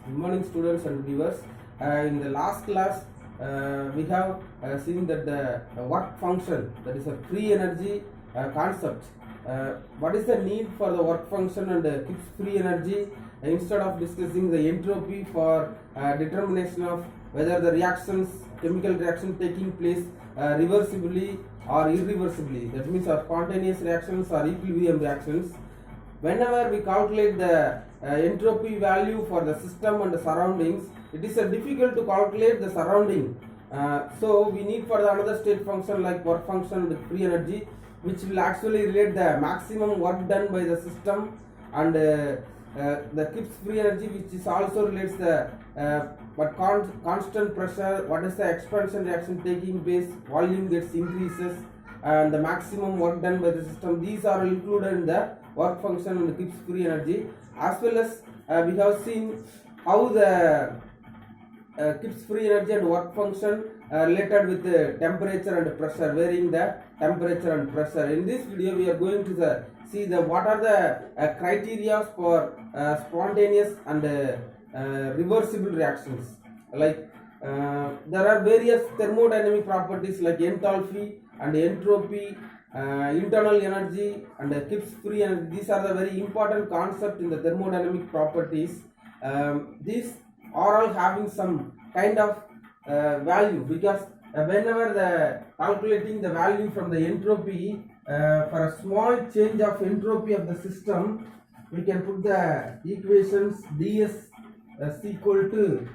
Good morning, students and viewers. In the last class, we have seen that the work function, that is a free energy concept. What is the need for the work function and Gibbs free energy? Instead of discussing the entropy for determination of whether the reactions, chemical reaction taking place reversibly or irreversibly, that means spontaneous reactions or equilibrium reactions. Whenever we calculate the entropy value for the system and the surroundings, it is difficult to calculate the surrounding. So we need for the another state function like work function with free energy, which will actually relate the maximum work done by the system and the Gibbs free energy, which is also relates the constant pressure, what is the expansion reaction taking place, volume gets increases, and the maximum work done by the system. These are included in the work function and the Gibbs free energy, as well as we have seen how the Gibbs free energy and work function related with the temperature and pressure, varying the temperature and pressure. In this video, we are going to see what are the criteria for spontaneous and reversible reactions. Like there are various thermodynamic properties like enthalpy and entropy, internal energy and Gibbs free energy. These are the very important concept in the thermodynamic properties. These are all having some kind of value, because whenever the calculating the value from the entropy for a small change of entropy of the system, we can put the equations ds is equal to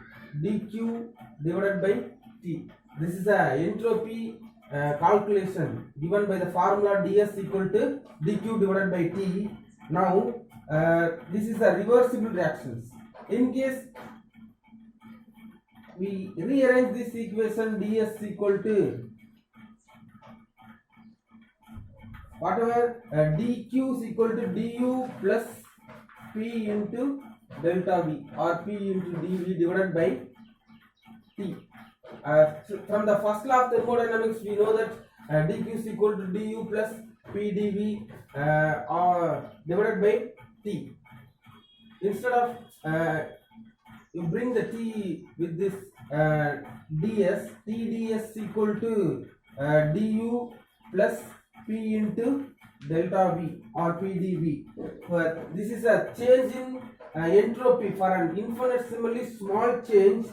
dq divided by t. This is the entropy calculation given by the formula ds equal to dq divided by t. Now this is a reversible reactions. In case we rearrange this equation, ds equal to whatever dq is equal to du plus p into delta v or p into dv divided by t. From the first law of thermodynamics, we know that dq is equal to du plus p dv or divided by t. Instead of you bring the t with this ds, tds equal to du plus p into delta v or p dv. This is a change in entropy. For an infinitesimally small change,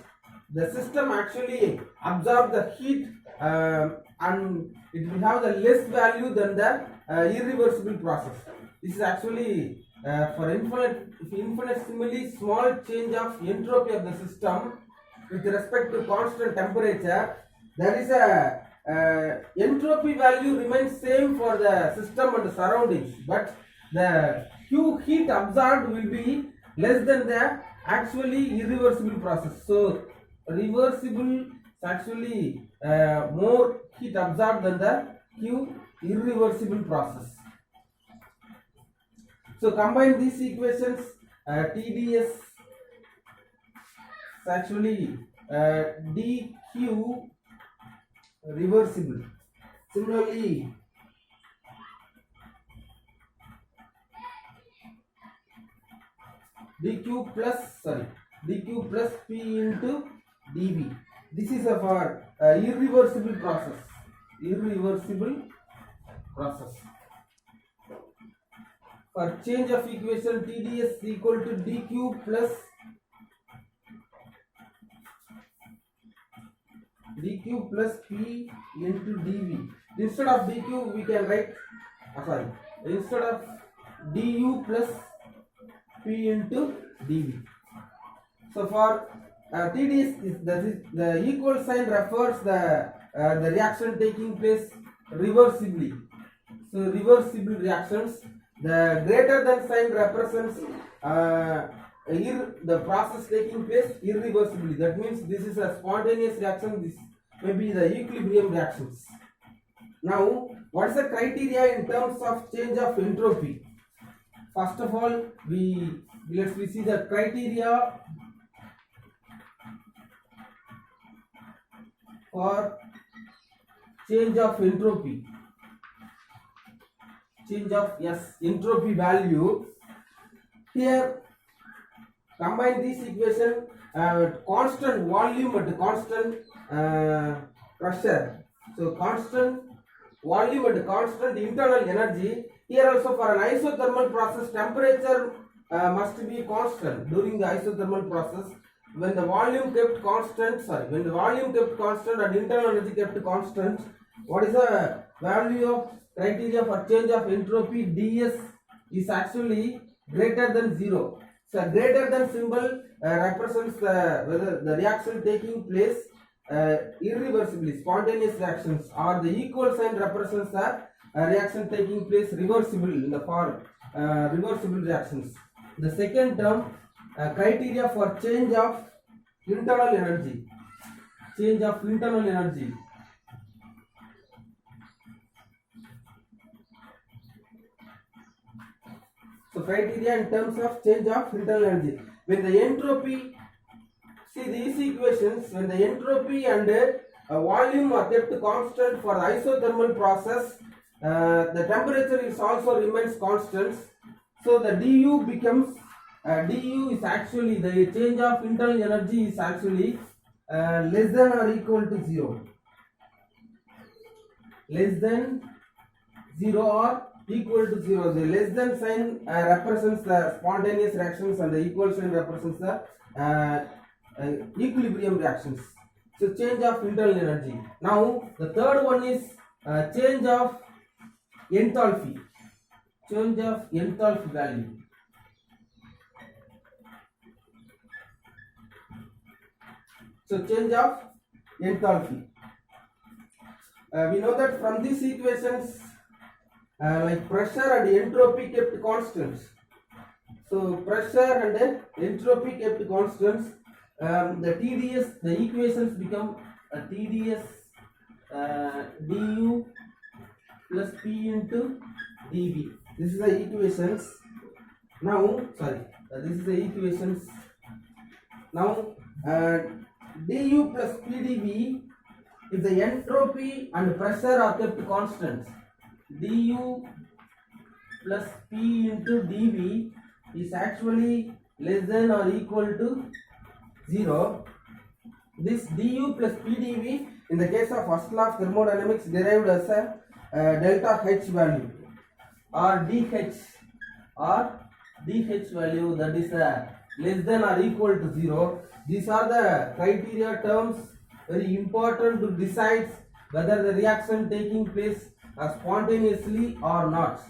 the system actually absorbs the heat and it will have the less value than the irreversible process. This is actually for infinitesimally small change of entropy of the system with respect to constant temperature. There is a entropy value remains same for the system and the surroundings, but the Q heat absorbed will be less than the actually irreversible process. So reversible is actually more heat absorbed than the Q irreversible process. So combine these equations, TDS is actually dq reversible. Similarly, dq plus p into dv. This is for irreversible process. For change of equation, TDS equal to dq plus p into dv. Instead of dq, we can write instead of du plus p into dv. So for TDS, is the equal sign refers the reaction taking place reversibly. So reversible reactions. The greater than sign represents the process taking place irreversibly. That means this is a spontaneous reaction. This may be the equilibrium reactions. Now, what is the criteria in terms of change of entropy? First of all, we see the criteria for change of entropy. Change of entropy value. Here Combine this equation, constant volume and constant pressure. So constant volume and constant internal energy. Here also for an isothermal process, temperature must be constant during the isothermal process. When the volume kept constant, and internal energy kept constant, what is the value of criteria for change of entropy? ds is actually greater than 0. So greater than symbol represents whether the reaction taking place irreversibly, spontaneous reactions, or the equal sign represents the reaction taking place reversible in the form reversible reactions. The second term, criteria for change of internal energy. Change of internal energy. So criteria in terms of change of internal energy. When the entropy, see these equations, when the entropy and volume are kept constant for the isothermal process, the temperature is also remains constant. So the du becomes du is actually the change of internal energy is actually less than or equal to 0. Less than 0 or equal to 0. The less than sign represents the spontaneous reactions and the equal sign represents the equilibrium reactions. So change of internal energy. Now the third one is change of enthalpy. Change of enthalpy value. So change of enthalpy. We know that from these equations, like pressure and entropy kept constants. So pressure and entropy kept constants. The TDS, the equations become TDS du plus P into dV. This is the equations. Now, this is the equations. Now, du plus PdV, if the entropy and pressure are kept constant, du plus P into dV is actually less than or equal to 0. This du plus PdV in the case of first law of thermodynamics derived as a delta H value or dH value, that is less than or equal to 0. These are the criteria terms very important to decide whether the reaction taking place spontaneously or not.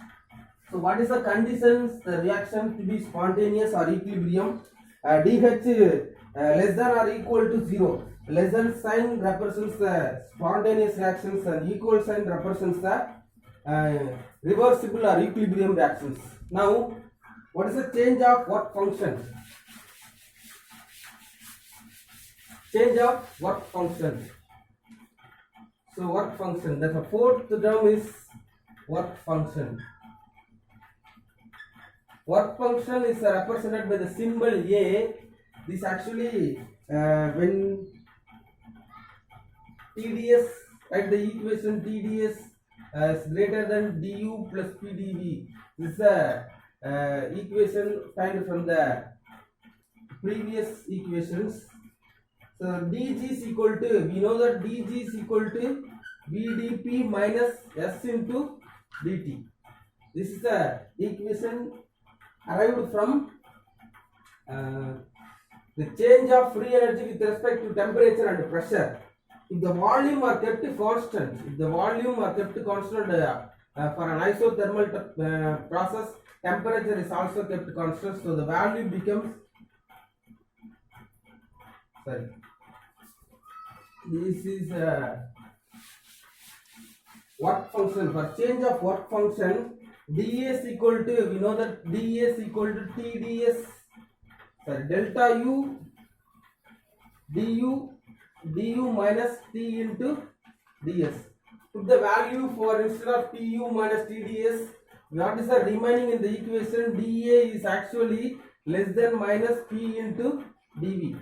So what is the conditions the reaction to be spontaneous or equilibrium? dH less than or equal to 0. Less than sign represents the spontaneous reactions and equal sign represents the reversible or equilibrium reactions. Now, what is the change of work function? Change of work function. So work function, the fourth term is work function. Work function is represented by the symbol A. This actually when TDS, write the equation TDS is greater than du plus PdV. This is the equation found from the previous equations. So dg is equal to, we know that dg is equal to vdp minus s into dt. This is the equation arrived from the change of free energy with respect to temperature and pressure. If the volume are kept constant, for an isothermal process, temperature is also kept constant. So the value becomes, this is work function. For change of work function, dS equal to, we know that dS equal to TDS, delta U du minus T into ds. Put the value for instead of Tu minus TDS, what is the remaining in the equation? dA is actually less than minus P into dV.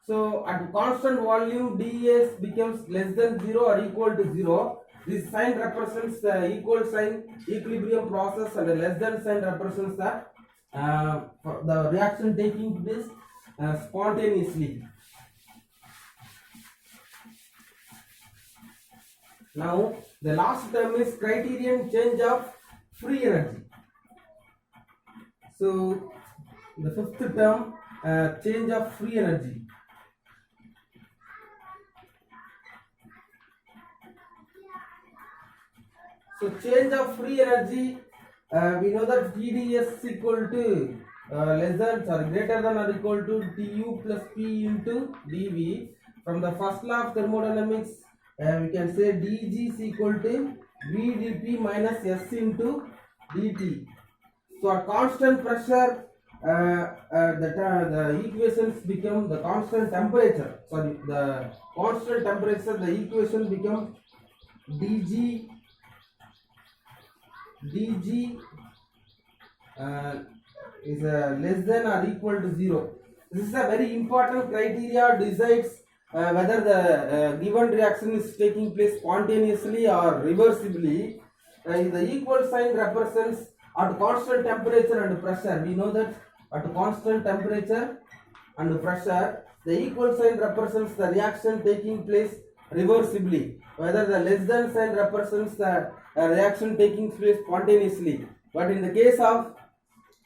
So at constant volume, ds becomes less than 0 or equal to 0. This sign represents the equal sign equilibrium process, and the less than sign represents the reaction taking place spontaneously. Now the last term is criterion change of free energy. So the fifth term, change of free energy. So change of free energy, we know that TDS equal to less than, sorry, greater than or equal to du plus p into dv. From the first law of thermodynamics, we can say dg is equal to v dp minus s into dt. So at constant pressure, the equations become the constant temperature. Sorry, the constant temperature, the equation become dg is less than or equal to 0. This is a very important criteria, decides whether the given reaction is taking place spontaneously or reversibly. The equal sign represents at constant temperature and pressure. We know that at constant temperature and pressure, the equal sign represents the reaction taking place reversibly, whether the less than sign represents the reaction taking place spontaneously. But in the case of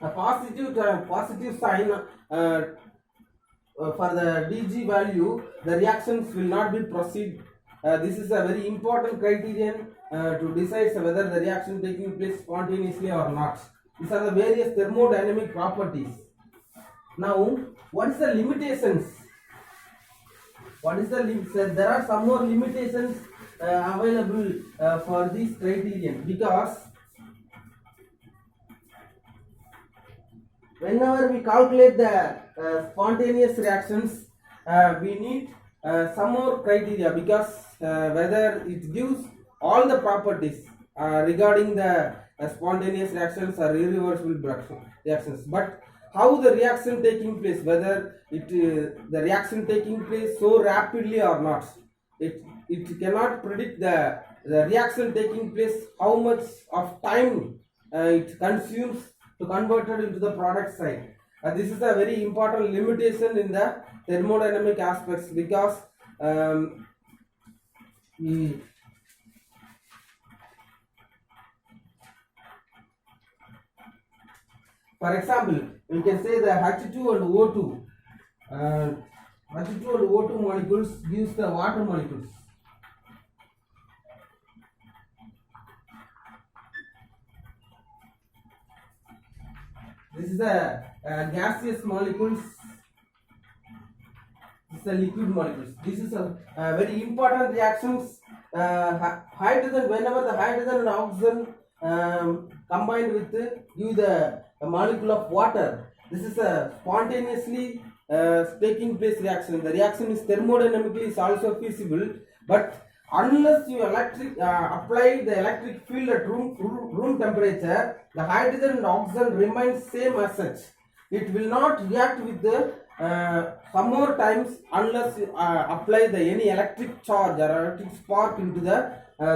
a positive sign, for the dg value, the reactions will not be proceed. This is a very important criterion to decide whether the reaction taking place spontaneously or not. These are the various thermodynamic properties. Now, what is the limitations? What is the there are some more limitations available for this criterion, because whenever we calculate the spontaneous reactions, we need some more criteria, because whether it gives all the properties regarding the spontaneous reactions or irreversible reactions, but how the reaction taking place, whether the reaction taking place so rapidly or not, it cannot predict the reaction taking place, how much of time it consumes to convert it into the product side. This is a very important limitation in the thermodynamic aspects, because for example, we can say the H2 and O2. H2 and O2 molecules gives the water molecules. This is the gaseous molecules. This is the liquid molecules. This is a very important reactions. Hydrogen, whenever the hydrogen and oxygen combined with give the molecule of water, this is a spontaneously taking place reaction. The reaction is thermodynamically is also feasible, but unless you apply the electric field at room temperature, the hydrogen and oxygen remains same as such. It will not react with the some more times unless you apply the any electric charge or electric spark into the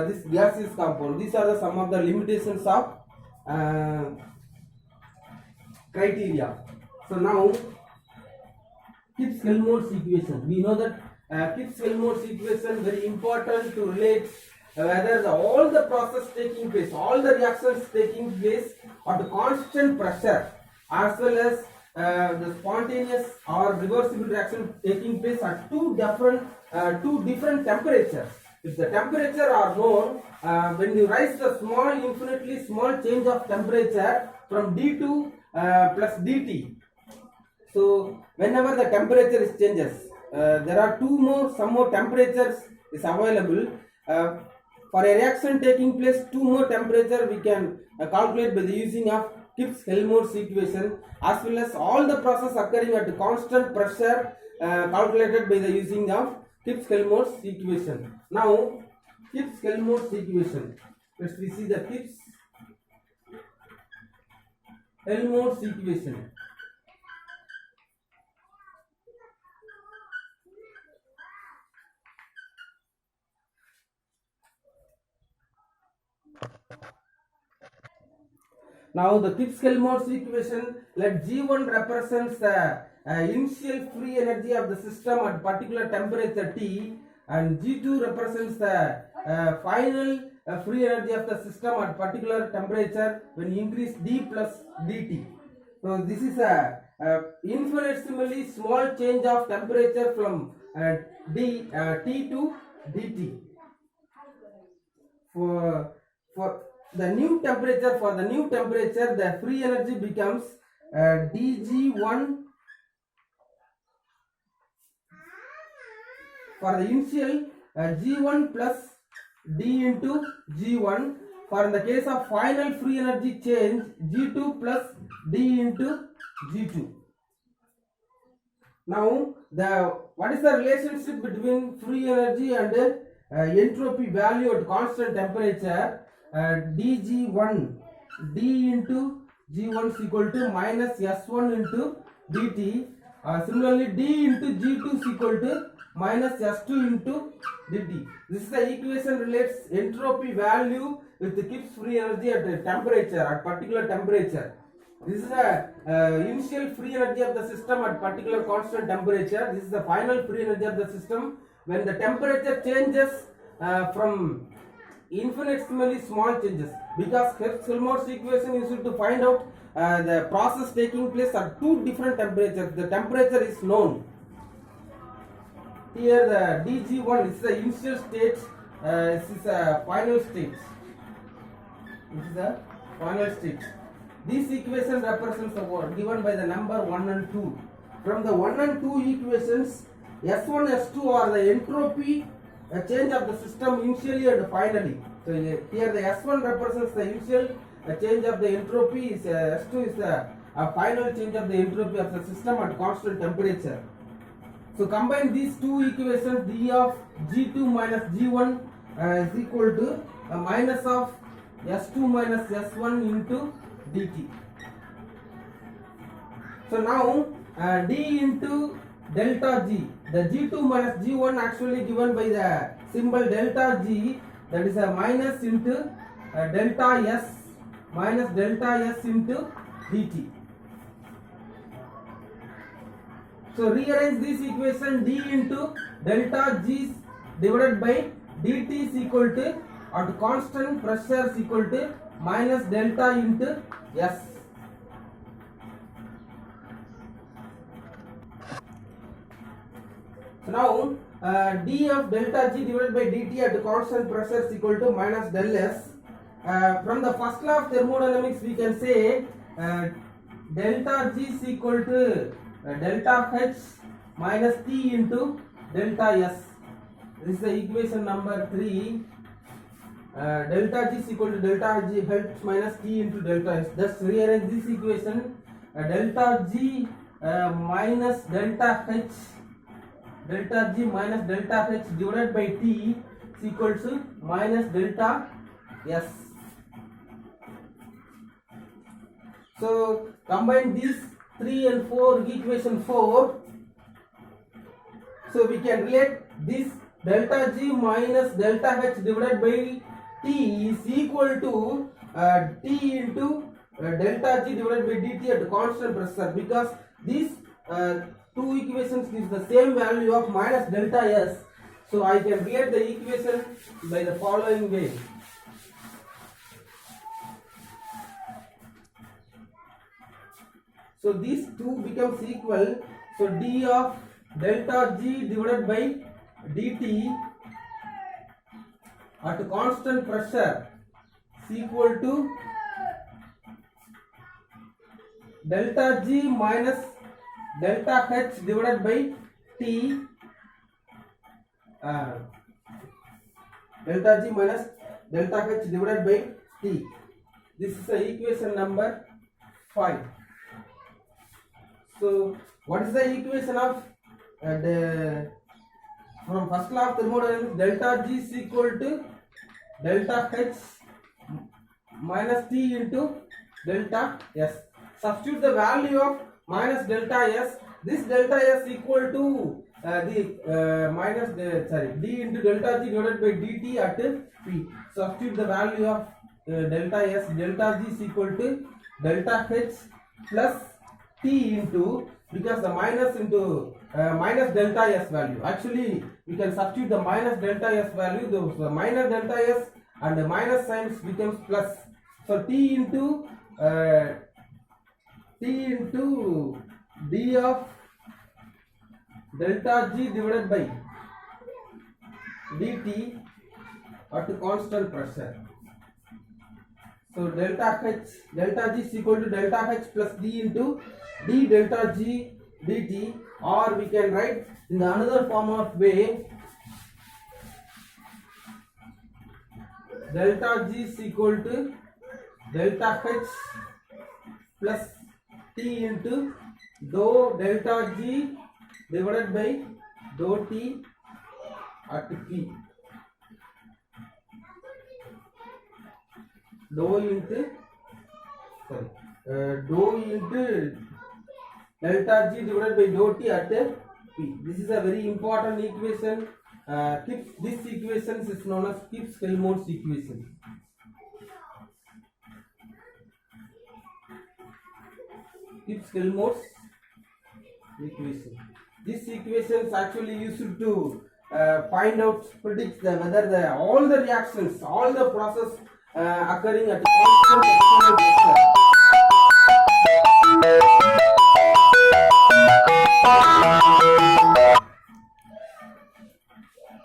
this gaseous compound. These are some of the limitations of criteria. So now Gibbs-Helmholtz equation. We know that Gibbs-Helmholtz equation very important to relate whether all the process taking place, all the reactions taking place at constant pressure, as well as the spontaneous or reversible reaction taking place at two different temperatures. If the temperature are known, when you rise the small, infinitely small change of temperature from d2 plus dt. So whenever the temperature is changes, there are some more temperatures is available. For a reaction taking place, two more temperature we can calculate by the using of Gibbs-Helmholtz equation, as well as all the process occurring at constant pressure calculated by the using of Gibbs-Helmholtz equation. Now Gibbs-Helmholtz equation. Let's see the Gibbs-Helmholtz equation. Now the Gibbs-Helmholtz equation, let G1 represents the initial free energy of the system at particular temperature T, and G2 represents the final free energy of the system at particular temperature when you increase D plus dt. So this is a infinitesimally small change of temperature from T to dt. For the new temperature, the free energy becomes dg1 for the initial g1 plus d into g1. For in the case of final free energy change, g2 plus d into g2. Now what is the relationship between free energy and entropy value at constant temperature? dg1 d into g1 is equal to minus s1 into dt. Similarly, d into g2 is equal to minus s2 into dt. This is the equation relates entropy value with the Gibbs free energy at a temperature, at particular temperature. This is the initial free energy of the system at particular constant temperature. This is the final free energy of the system when the temperature changes from infinitesimally small changes, because Hertz-Helmholtz equation is to find out the process taking place at two different temperatures. The temperature is known. Here the dg1 is the initial state, this is a final state. This is a final state. This equation represents the word given by the number 1 and 2. From the 1 and 2 equations, S1, S2 are the entropy change of the system initially and finally. So here the S1 represents the initial change of the entropy, S2 is the final change of the entropy of the system at constant temperature. So combine these two equations, d of g2 minus g1 is equal to minus of s2 minus s1 into dt. So now d into delta g, the g2 minus g1 actually given by the symbol delta g, that is a minus into delta s minus delta s into dt. So rearrange this equation, d into delta g divided by dt is equal to, at constant pressure is equal to minus delta into s. So now d of delta g divided by dt at constant pressure is equal to minus del s. From the first law of thermodynamics we can say delta g is equal to delta h minus t into delta s. This is the equation number 3. Delta g is equal to delta g h minus t into delta s. Thus rearrange this equation, delta g minus delta h, delta g minus delta h divided by t is equal to minus delta s. So combine these 3 and 4, equation 4. So we can relate this delta g minus delta h divided by t is equal to t into delta g divided by dt at constant pressure, because these two equations gives the same value of minus delta s. So I can relate the equation by the following way. So these two becomes equal. So d of delta g divided by dt at constant pressure is equal to delta g minus delta h divided by t, delta g minus delta h divided by t. This is the equation number 5. So what is the equation of from first law of thermodynamics? Delta g is equal to delta h minus t into delta s. Substitute the value of minus delta s. This delta s equal to d into delta g divided by dt at p. Substitute the value of delta s. Delta g is equal to delta h plus t into because the minus into minus delta s value. Actually we can substitute the minus delta s value, the minus delta s and the minus signs becomes plus. So t into d of delta g divided by dt at constant pressure. So delta g is equal to delta h plus d into d delta g dt, or we can write in the another form of way, delta g is equal to delta h plus t into dou delta g divided by dou t at p. Dou into delta g divided by dou t at p. This is a very important equation. This equation is known as Gibbs-Helmholtz equation. Gibbs-Helmholtz equation. This equation is actually used to find out, predict whether all the reactions, all the process occurring at constant external pressure.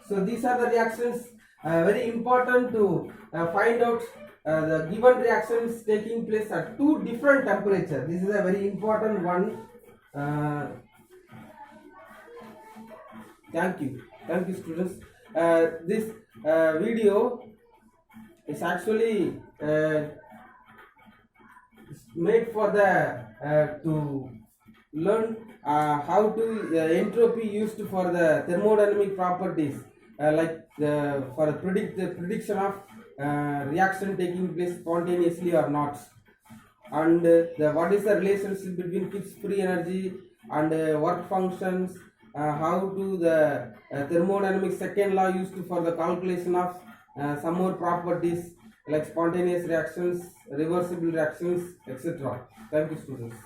So these are the reactions very important to find out the given reactions taking place at two different temperatures. This is a very important one. Thank you students. This video is actually made for the to learn how to entropy used for the thermodynamic properties, like for the prediction of reaction taking place spontaneously or not, and what is the relationship between Gibbs free energy and work functions, how to the thermodynamic second law used for the calculation of some more properties like spontaneous reactions, reversible reactions, etc. Thank you students.